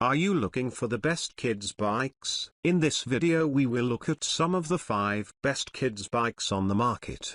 Are you looking for the best kids bikes? In this video we will look at some of the 5 best kids bikes on the market.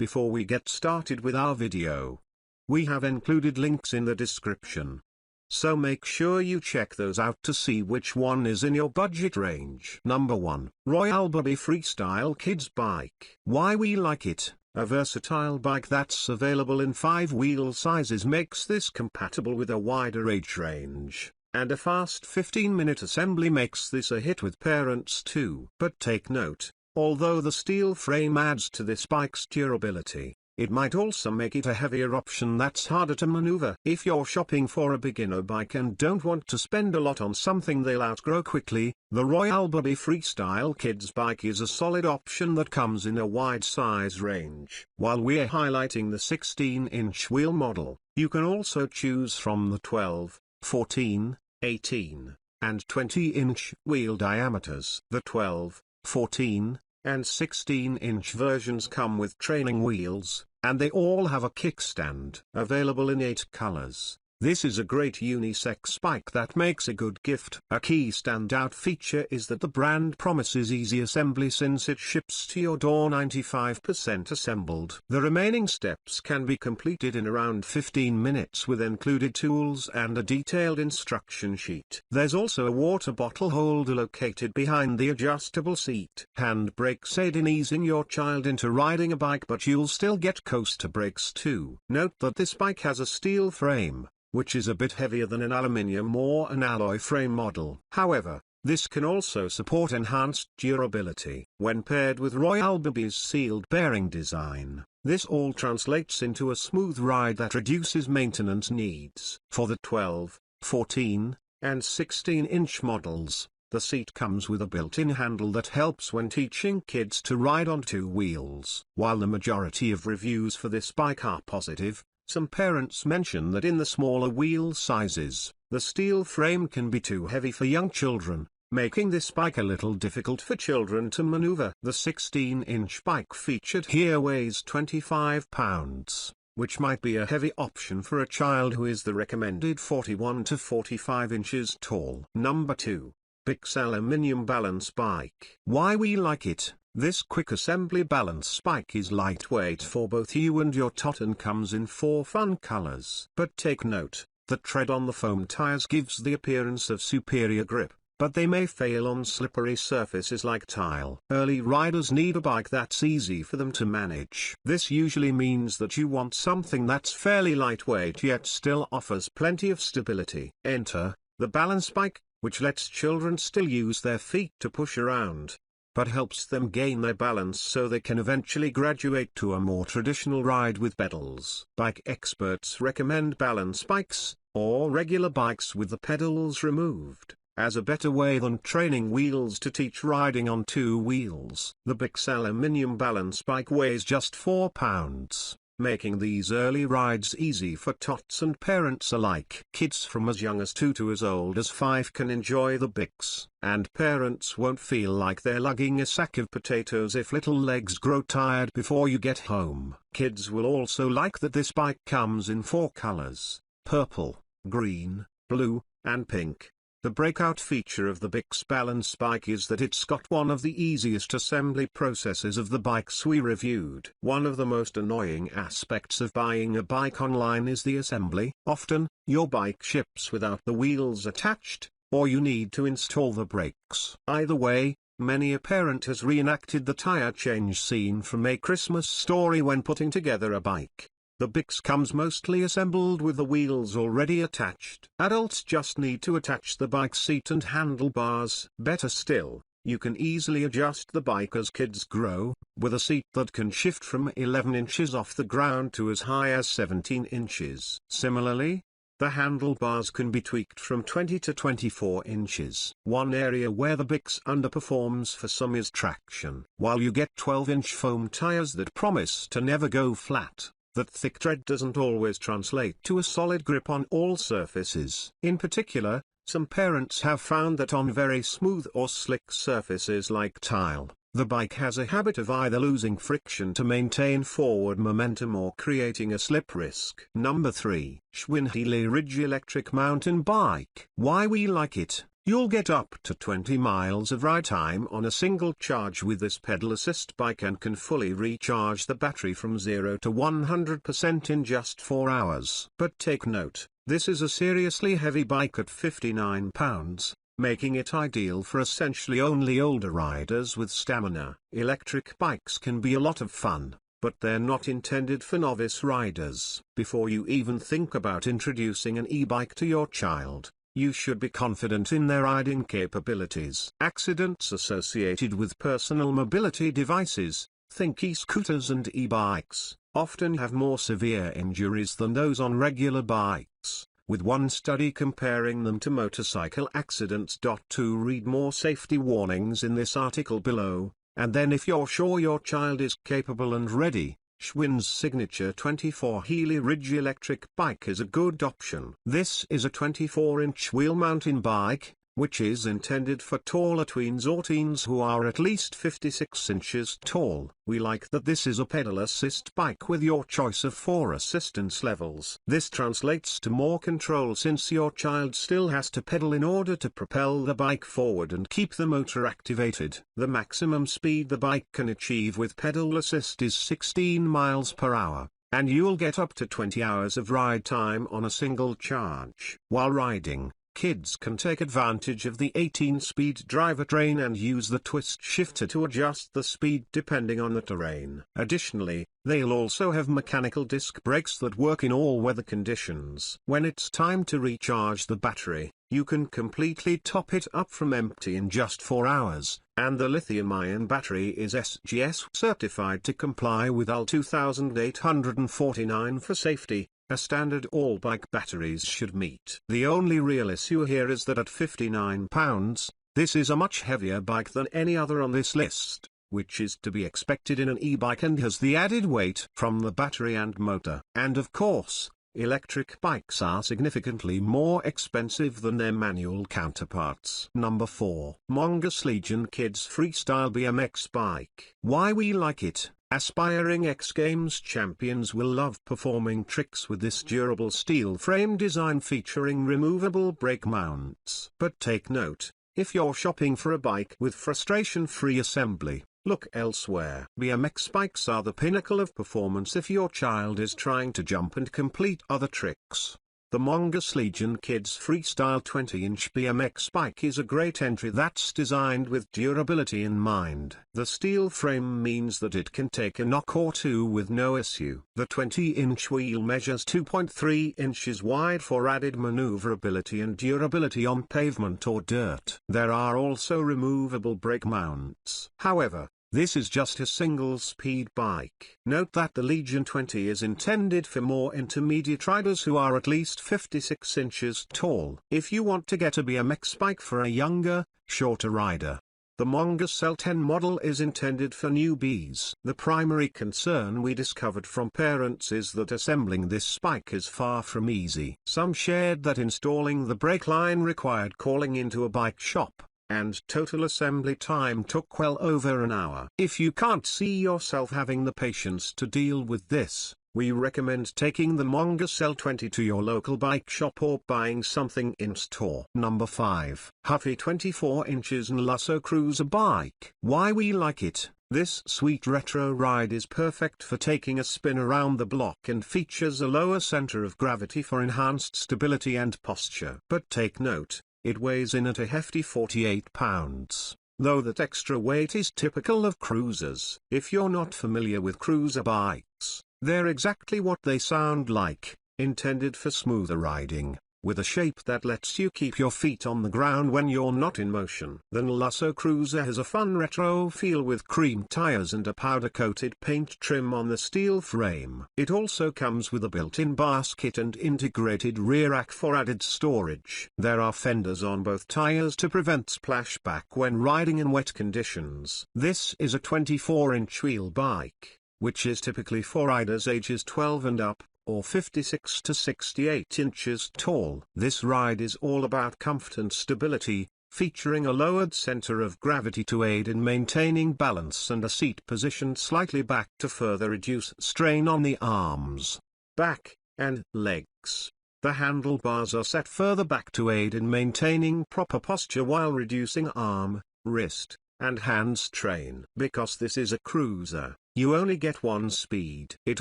Before we get started with our video, we have included links in the description. So make sure you check those out to see which one is in your budget range. Number 1. Royal Bubby Freestyle Kids Bike. Why we like it? A versatile bike that's available in 5 wheel sizes makes this compatible with a wider age range. And a fast 15-minute assembly makes this a hit with parents too. But take note, although the steel frame adds to this bike's durability, it might also make it a heavier option that's harder to maneuver. If you're shopping for a beginner bike and don't want to spend a lot on something they'll outgrow quickly, the Royal Bubby Freestyle Kids Bike is a solid option that comes in a wide size range. While we're highlighting the 16-inch wheel model, you can also choose from the 12, 14, 18, and 20-inch wheel diameters. The 12, 14, and 16-inch versions come with training wheels, and they all have a kickstand. Available in 8 colors. This is a great unisex bike that makes a good gift. A key standout feature is that the brand promises easy assembly since it ships to your door 95% assembled. The remaining steps can be completed in around 15 minutes with included tools and a detailed instruction sheet. There's also a water bottle holder located behind the adjustable seat. Hand brakes aid in easing your child into riding a bike, but you'll still get coaster brakes too. Note that this bike has a steel frame, which is a bit heavier than an aluminium or an alloy frame model. However, this can also support enhanced durability. When paired with Royal Bubby's sealed bearing design, this all translates into a smooth ride that reduces maintenance needs. For the 12, 14, and 16-inch models, the seat comes with a built-in handle that helps when teaching kids to ride on 2 wheels. While the majority of reviews for this bike are positive, some parents mention that in the smaller wheel sizes, the steel frame can be too heavy for young children, making this bike a little difficult for children to maneuver. The 16-inch bike featured here weighs 25 pounds, which might be a heavy option for a child who is the recommended 41 to 45 inches tall. Number 2. Bike's Aluminium Balance Bike. Why we like it? This quick assembly balance bike is lightweight for both you and your tot and comes in 4 fun colors. But take note, the tread on the foam tires gives the appearance of superior grip, but they may fail on slippery surfaces like tile. Early riders need a bike that's easy for them to manage. This usually means that you want something that's fairly lightweight yet still offers plenty of stability. Enter the balance bike, which lets children still use their feet to push around, but helps them gain their balance so they can eventually graduate to a more traditional ride with pedals. Bike experts recommend balance bikes, or regular bikes with the pedals removed, as a better way than training wheels to teach riding on 2 wheels. The Bike's Aluminium Balance Bike weighs just 4 pounds. Making these early rides easy for tots and parents alike. Kids from as young as 2 to as old as 5 can enjoy the Bike's, and parents won't feel like they're lugging a sack of potatoes if little legs grow tired before you get home. Kids will also like that this bike comes in 4 colors: purple, green, blue, and pink. The breakout feature of the Bike's Balance Bike is that it's got one of the easiest assembly processes of the bikes we reviewed. One of the most annoying aspects of buying a bike online is the assembly. Often, your bike ships without the wheels attached, or you need to install the brakes. Either way, many a parent has reenacted the tire change scene from A Christmas Story when putting together a bike. The Bike's comes mostly assembled with the wheels already attached. Adults just need to attach the bike seat and handlebars. Better still, you can easily adjust the bike as kids grow, with a seat that can shift from 11 inches off the ground to as high as 17 inches. Similarly, the handlebars can be tweaked from 20 to 24 inches. One area where the Bike's underperforms for some is traction. While you get 12-inch foam tires that promise to never go flat, that thick tread doesn't always translate to a solid grip on all surfaces. In particular, some parents have found that on very smooth or slick surfaces like tile, The bike has a habit of either losing friction to maintain forward momentum or creating a slip risk. Number 3. Schwinn Ridge Electric Mountain Bike. Why we like it? You'll get up to 20 miles of ride time on a single charge with this pedal assist bike and can fully recharge the battery from 0 to 100% in just 4 hours. But take note, this is a seriously heavy bike at 59 pounds. Making it ideal for essentially only older riders with stamina. Electric bikes can be a lot of fun, but they're not intended for novice riders. Before you even think about introducing an e-bike to your child, you should be confident in their riding capabilities. Accidents associated with personal mobility devices, think e-scooters and e-bikes, often have more severe injuries than those on regular bikes, with one study comparing them to motorcycle accidents. To read more safety warnings in this article below, and then if you're sure your child is capable and ready, Schwinn's signature 24-Healy Ridge electric bike is a good option. This is a 24-inch wheel mountain bike, which is intended for taller tweens or teens who are at least 56 inches tall. We like that this is a pedal assist bike with your choice of 4 assistance levels. This translates to more control since your child still has to pedal in order to propel the bike forward and keep the motor activated. The maximum speed the bike can achieve with pedal assist is 16 miles per hour, and you'll get up to 20 hours of ride time on a single charge. While riding, kids can take advantage of the 18-speed drivetrain and use the twist shifter to adjust the speed depending on the terrain. Additionally, they'll also have mechanical disc brakes that work in all weather conditions. When it's time to recharge the battery, you can completely top it up from empty in just 4 hours, and the lithium-ion battery is SGS certified to comply with AL 2849 for safety, a standard all bike batteries should meet. The only real issue here is that at 59 pounds, this is a much heavier bike than any other on this list, which is to be expected in an e-bike and has the added weight from the battery and motor. And of course, electric bikes are significantly more expensive than their manual counterparts. Number 4. Monga Legion Kids Freestyle BMX Bike. Why we like it? Aspiring X Games champions will love performing tricks with this durable steel frame design featuring removable brake mounts. But take note, if you're shopping for a bike with frustration-free assembly, look elsewhere. BMX bikes are the pinnacle of performance if your child is trying to jump and complete other tricks. The Monga Legion Kids Freestyle 20-inch BMX bike is a great entry that's designed with durability in mind. The steel frame means that it can take a knock or two with no issue. The 20-inch wheel measures 2.3 inches wide for added maneuverability and durability on pavement or dirt. There are also removable brake mounts. However, this is just a single-speed bike. Note that the Legion 20 is intended for more intermediate riders who are at least 56 inches tall. If you want to get a BMX bike for a younger, shorter rider, the Monga Cell 10 model is intended for newbies. The primary concern we discovered from parents is that assembling this bike is far from easy. Some shared that installing the brake line required calling into a bike shop, and total assembly time took well over an hour. If you can't see yourself having the patience to deal with this, we recommend taking the Monga Cell 20 to your local bike shop or buying something in-store. Number 5. Huffy 24 inches and Lasso Cruiser Bike. Why we like it? This sweet retro ride is perfect for taking a spin around the block and features a lower center of gravity for enhanced stability and posture. But take note, it weighs in at a hefty 48 pounds, though that extra weight is typical of cruisers. If you're not familiar with cruiser bikes, they're exactly what they sound like, intended for smoother riding, with a shape that lets you keep your feet on the ground when you're not in motion. The Lasso Cruiser has a fun retro feel with cream tires and a powder-coated paint trim on the steel frame. It also comes with a built-in basket and integrated rear rack for added storage. There are fenders on both tires to prevent splashback when riding in wet conditions. This is a 24-inch wheel bike, which is typically for riders ages 12 and up, or 56 to 68 inches tall. This ride is all about comfort and stability, featuring a lowered center of gravity to aid in maintaining balance and a seat positioned slightly back to further reduce strain on the arms, back, and legs. The handlebars are set further back to aid in maintaining proper posture while reducing arm, wrist, and hand strain. Because this is a cruiser, you only get one speed. It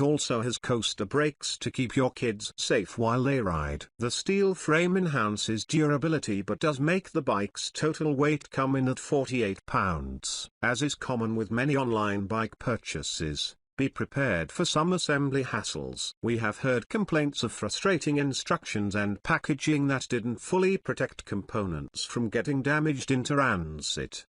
also has coaster brakes to keep your kids safe while they ride. The steel frame enhances durability but does make the bike's total weight come in at 48 pounds. As is common with many online bike purchases, be prepared for some assembly hassles. We have heard complaints of frustrating instructions and packaging that didn't fully protect components from getting damaged in transit.